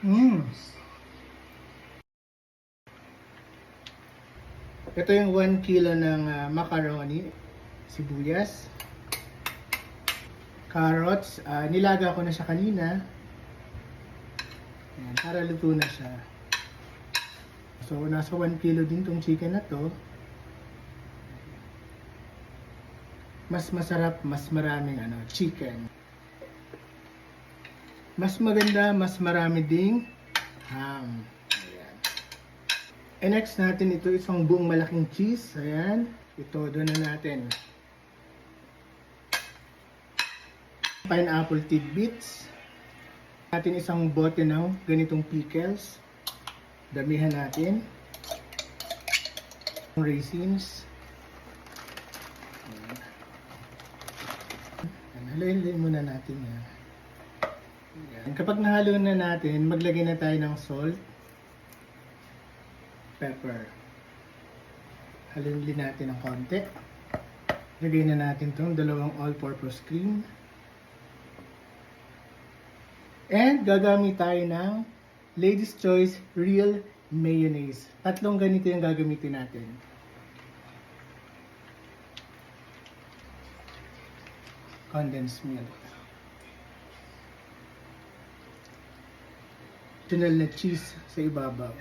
Mm. Ito yung 1 kilo ng macaroni, sibuyas, carrots. Nilaga ko na siya kanina. Ayan, para luto na siya. So, nasa 1 kilo din tong chicken na to. Mas masarap, mas maraming chicken. Mas maganda, mas marami ding ham. Ayan. And next natin ito isang buong malaking cheese. Ayan. Ito doon na natin. Pineapple tidbits. Natin isang bote ng ganitong pickles. Damihan natin. Raisins. Haluin muna natin yan. Ayan. Kapag nahalo na natin, maglagay na tayo ng salt, pepper. Haluin din natin ng konti. Lagay na natin itong dalawang all-purpose cream. And gagamit tayo ng Lady's Choice Real Mayonnaise. 3 ganito yung gagamitin natin. Condensed milk. Optional na cheese sa ibabaw.